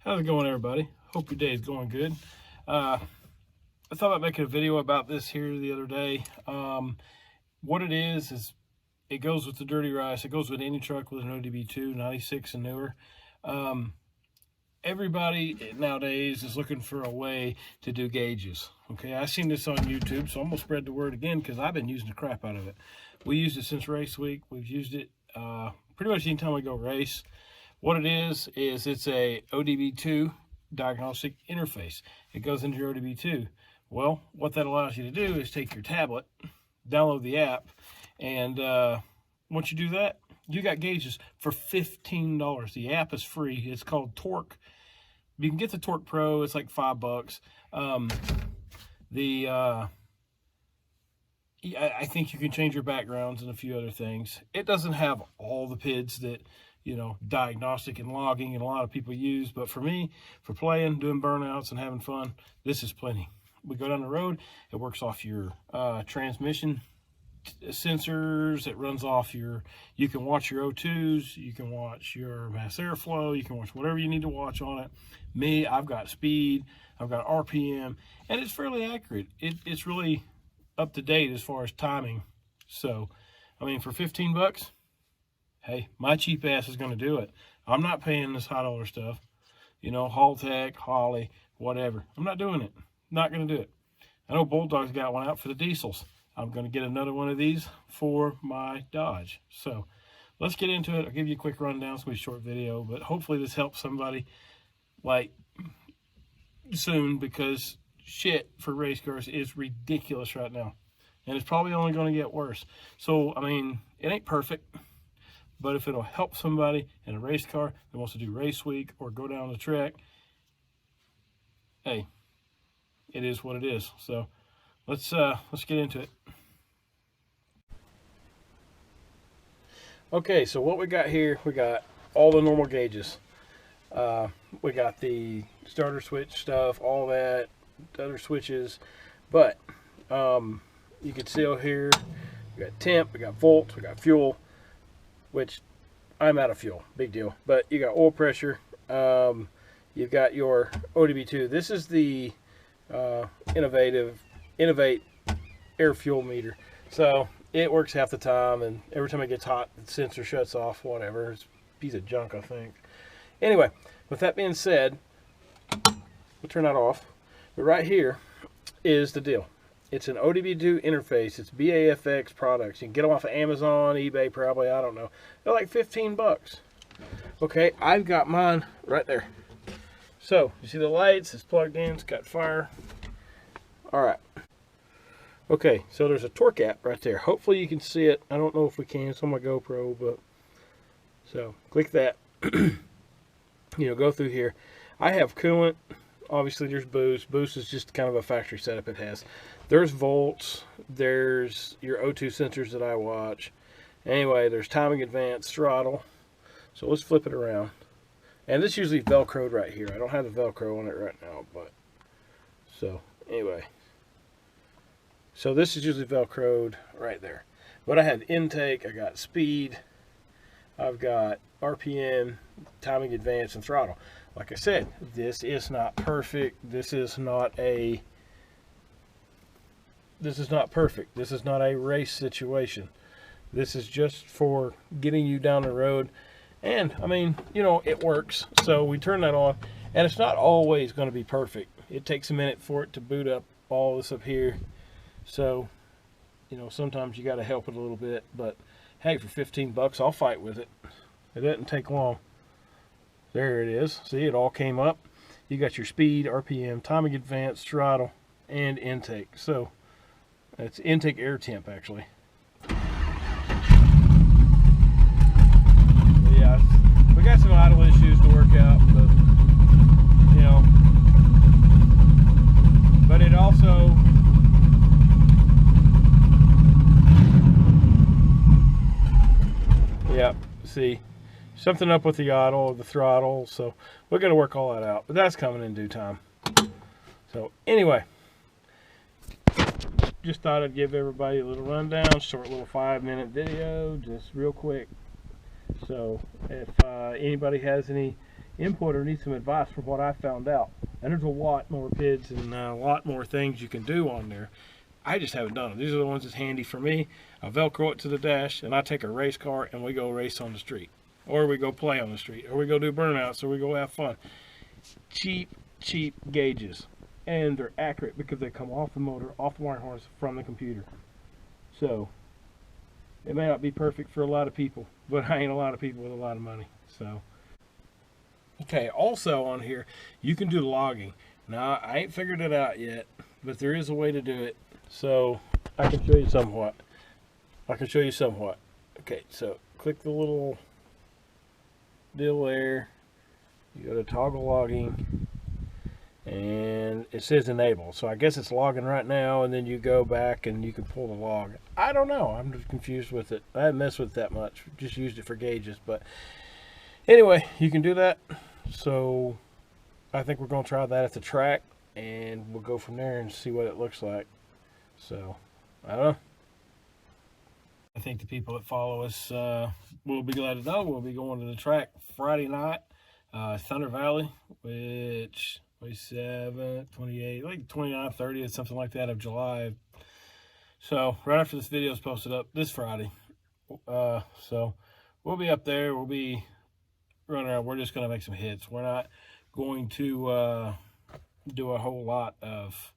How's it going, everybody? Hope your day is going good. I thought I'd make a video about this here the other day. What it is it goes with the dirty rice. It goes with any truck with an ODB2, 96 and newer. Everybody nowadays is looking for a way to do gauges. Okay, I seen this on YouTube, so I'm gonna spread the word again because I've been using the crap out of it. We used it since race week. We've used it pretty much anytime we go race. What it is it's a ODB2 diagnostic interface. It goes into your ODB2. Well, what that allows you to do is take your tablet, download the app, and once you do that, you got gauges for $15. The app is free. It's called Torque. You can get the Torque Pro. It's like $5. I think you can change your backgrounds and a few other things. It doesn't have all the PIDs that, you know, diagnostic and logging and a lot of people use, but for me, for playing, doing burnouts and having fun, this is plenty. We go down the road, it works off your transmission sensors, it runs off your, you can watch your O2s, you can watch your mass airflow, you can watch whatever you need to watch on it. Me, I've got speed, I've got RPM, and it's fairly accurate. It's really up to date as far as timing. So, I mean, for 15 bucks, hey, my cheap ass is going to do it. I'm not paying this high dollar stuff. You know, Haltech, Holly, whatever. I'm not doing it. Not going to do it. I know Bulldog's got one out for the diesels. I'm going to get another one of these for my Dodge. So let's get into it. I'll give you a quick rundown. It's going to be a short video, but hopefully this helps somebody like soon, because shit for race cars is ridiculous right now. And it's probably only going to get worse. So, I mean, it ain't perfect. But if it'll help somebody in a race car that wants to do race week or go down the track, hey, it is what it is. So let's get into it. Okay, so what we got here, we got all the normal gauges. We got the starter switch stuff, all that, other switches. But you can see over here, we got temp, we got volts, we got fuel, which I'm out of fuel, big deal. But you got oil pressure, you've got your ODB2. This is the Innovate air fuel meter. So it works half the time, and every time it gets hot, the sensor shuts off, whatever. It's a piece of junk, I think. Anyway, with that being said, we'll turn that off. But right here is the deal. It's an ODB2 interface. It's BAFX products. You can get them off of Amazon, eBay, probably. I don't know. They're like 15 bucks. Okay, I've got mine right there. So, you see the lights? It's plugged in. It's got fire. All right. Okay, so there's a Torque app right there. Hopefully you can see it. I don't know if we can. It's on my GoPro, but so click that. You know, go through here. I have coolant. Obviously, there's boost. Boost is just kind of a factory setup it has. There's volts. There's your O2 sensors that I watch. Anyway, there's timing advance, throttle. So let's flip it around. And this is usually Velcroed right here. I don't have the Velcro on it right now, but so anyway. So this is usually Velcroed right there. But I have intake, I got speed, I've got RPM, timing advance, and throttle. Like I said, this is not perfect. This is not perfect. This is not a race situation. This is just for getting you down the road. And I mean, you know, it works. So we turn that on, and it's not always going to be perfect. It takes a minute for it to boot up all this up here. So, you know, sometimes you got to help it a little bit. But hey, for 15 bucks, I'll fight with it. It doesn't take long. There it is. See, it all came up. You got your speed, RPM, timing advance, throttle, and intake. So that's intake air temp, actually. Yeah, we got some idle issues to work out, but you know, but it also, yeah, see, something up with the idle, the throttle, so we're going to work all that out, but that's coming in due time. So anyway, just thought I'd give everybody a little rundown, short little 5-minute video, just real quick. So if anybody has any input or need some advice from what I found out. And there's a lot more PIDs and a lot more things you can do on there. I just haven't done them. These are the ones that's handy for me. I Velcro it to the dash, and I take a race car and we go race on the street. Or we go play on the street. Or we go do burnouts, or we go have fun. Cheap gauges. And they're accurate because they come off the motor, off the wiring harness, from the computer. So, it may not be perfect for a lot of people, but I ain't a lot of people with a lot of money. So, okay, also on here, you can do logging. Now, I ain't figured it out yet, but there is a way to do it. So, I can show you somewhat. Okay, so click the little deal there. You go to toggle logging, and it says enable. So I guess it's logging right now, and then you go back and you can pull the log. I don't know. I'm just confused with it. I haven't messed with it that much. Just used it for gauges. But anyway, you can do that. So I think we're going to try that at the track, and we'll go from there and see what it looks like. So I don't know. I think the people that follow us will be glad to know we'll be going to the track Friday night, Thunder Valley, which 27, 28, like 29, 30, something like that of July. So right after this video is posted up this Friday. So we'll be up there. We'll be running around. We're just going to make some hits. We're not going to do a whole lot of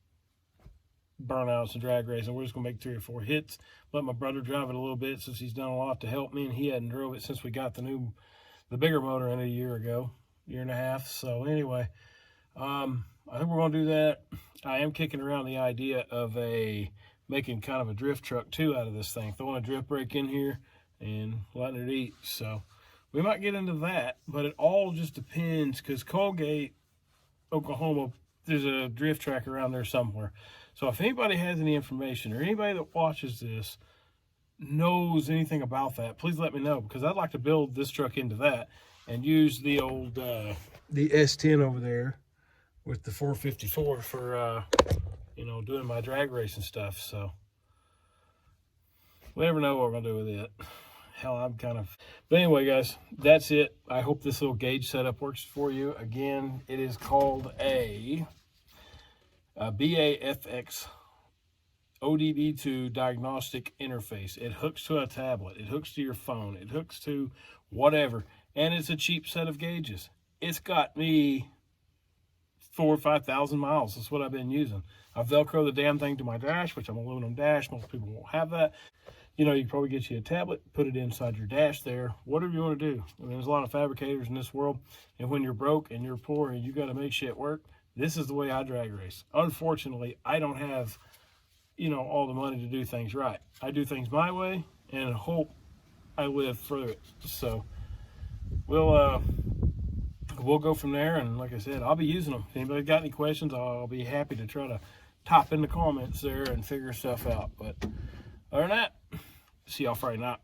burnouts and drag racing. We're just going to make 3 or 4 hits. Let my brother drive it a little bit since he's done a lot to help me, and he hadn't drove it since we got the bigger motor in a year and a half. So anyway, I think we're going to do that. I am kicking around the idea of making kind of a drift truck too out of this thing, throwing a drift brake in here and letting it eat. So we might get into that, but it all just depends, because Colgate, Oklahoma, there's a drift track around there somewhere. So if anybody has any information, or anybody that watches this knows anything about that, please let me know, because I'd like to build this truck into that and use the old the S10 over there with the 454 for doing my drag race and stuff. So we never know what we're gonna do with it. Hell, but anyway, guys, that's it. I hope this little gauge setup works for you. Again, it is called a BAFX ODB2 diagnostic interface. It hooks to a tablet, it hooks to your phone, it hooks to whatever, and it's a cheap set of gauges. It's got me 4,000 or 5,000 miles. That's what I've been using. I Velcro the damn thing to my dash, which I'm aluminum dash. Most people won't have that. You can probably get you a tablet, put it inside your dash there, whatever you want to do. I mean, there's a lot of fabricators in this world, and when you're broke and you're poor and you got to make shit work, this is the way I drag race. Unfortunately, I don't have, all the money to do things right. I do things my way and hope I live through it. So we'll go from there, and like I said, I'll be using them. If anybody got any questions, I'll be happy to try to top in the comments there and figure stuff out. But other than that, see y'all Friday night.